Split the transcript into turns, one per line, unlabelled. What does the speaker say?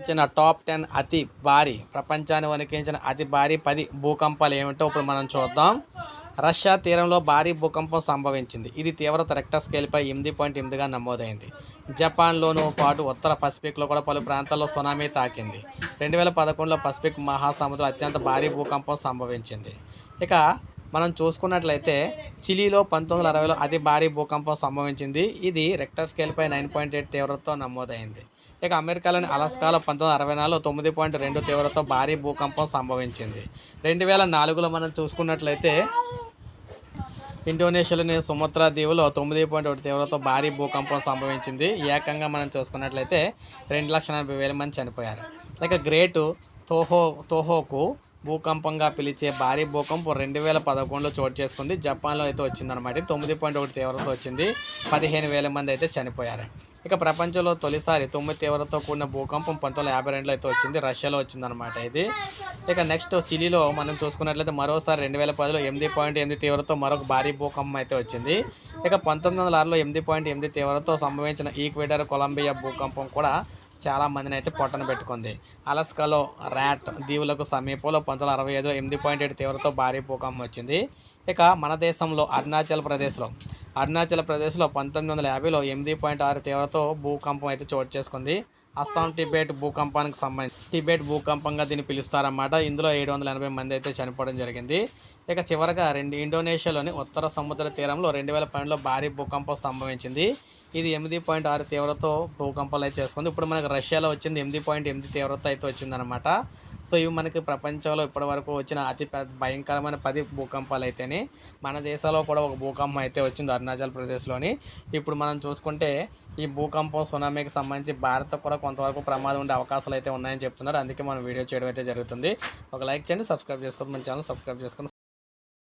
ఇచ్చిన టాప్ 10 అతి భారీ ప్రపంచాన్ని వణికించిన అతి భారీ 10 భూకంపాలు ఏమిటో ఇప్పుడు మనం చూద్దాం. రష్యా తీరంలో భారీ భూకంపం సంభవించింది. ఇది తీవ్రత రెక్టర్ స్కేల్పై 8.8గా నమోదైంది. జపాన్లోనూ పాటు ఉత్తర పసిఫిక్లో కూడా పలు ప్రాంతాల్లో సునామీ తాకింది. 2011లో పసిఫిక్ మహాసముద్రంలో అత్యంత భారీ భూకంపం సంభవించింది. ఇక మనం చూసుకున్నట్లయితే చిలీలో 1960లో అతి భారీ భూకంపం సంభవించింది. ఇది రెక్టర్ స్కేల్పై 9.8 తీవ్రతతో నమోదైంది. ఇక అమెరికాలోని అలాస్కాలో 1964లో 9.2 తీవ్రతతో భారీ భూకంపం సంభవించింది. 2004లో మనం చూసుకున్నట్లయితే ఇండోనేషియాలోని సుమత్రా దీవులో 9.1 తీవ్రతతో భారీ భూకంపం సంభవించింది. ఏకంగా మనం చూసుకున్నట్లయితే 2,80,000 మంది చనిపోయారు. ఇక గ్రేటు తోహోకు భూకంపంగా పిలిచే భారీ భూకంపం 2011లో చోటు చేసుకుంది. జపాన్లో అయితే వచ్చిందనమాట. 9.1 తీవ్రత వచ్చింది. 15,000 మంది అయితే చనిపోయారు. ఇక ప్రపంచంలో తొలిసారి 9 తీవ్రతతో కూడిన భూకంపం 1952లో అయితే వచ్చింది. రష్యాలో వచ్చిందనమాట ఇది. ఇక నెక్స్ట్ చిలీలో మనం చూసుకున్నట్లయితే మరోసారి 2010లో 8.8 తీవ్రతతో మరొక భారీ భూకంపం అయితే వచ్చింది. ఇక 1906లో 8.8 తీవ్రతతో సంభవించిన ఈక్వెడార్ కొలంబియా భూకంపం కూడా చాలా మందిని అయితే పొట్టన పెట్టుకుంది. అలాస్కాలో ర్యాట్ దీవులకు సమీపంలో 1965లో 8.7 తీవ్రతతో భారీ భూకంపం వచ్చింది. ఇక మన దేశంలో అరుణాచల్ ప్రదేశ్లో 1950లో 8.6 తీవ్రతతో భూకంపం అయితే చోటు చేసుకుంది. అస్సాం టిబెట్ భూకంపానికి సంబంధించి టిబెట్ భూకంపంగా దీన్ని పిలుస్తారన్నమాట. ఇందులో 780 మంది అయితే చనిపోవడం జరిగింది. ఇక చివరగా ఇండోనేషియాలోని ఉత్తర సముద్ర తీరంలో 2012లో భారీ భూకంపం సంభవించింది. ఇది 8.6 తీవ్రతతో భూకంపాలు అయితే చేసుకుంది. ఇప్పుడు మనకు రష్యాలో వచ్చింది 8.8 తీవ్రత అయితే వచ్చిందనమాట. సో ఇవి మనకి ప్రపంచంలో ఇప్పటివరకు వచ్చిన అతి భయంకరమైన 10 భూకంపాలు అయితేనే మన దేశంలో కూడా ఒక భూకంపం అయితే వచ్చింది అరుణాచల్ ప్రదేశ్లోని. ఇప్పుడు మనం చూసుకుంటే ఈ భూకంపం సునామీకి సంబంధించి భారత్ కూడా కొంతవరకు ప్రమాదం ఉండే అవకాశాలు అయితే ఉన్నాయని చెప్తున్నారు. అందుకే మనం వీడియో చేయడం అయితే జరుగుతుంది. ఒక లైక్ చేయండి, సబ్స్క్రైబ్ చేసుకోండి, మన ఛానల్ సబ్స్క్రైబ్ చేసుకొని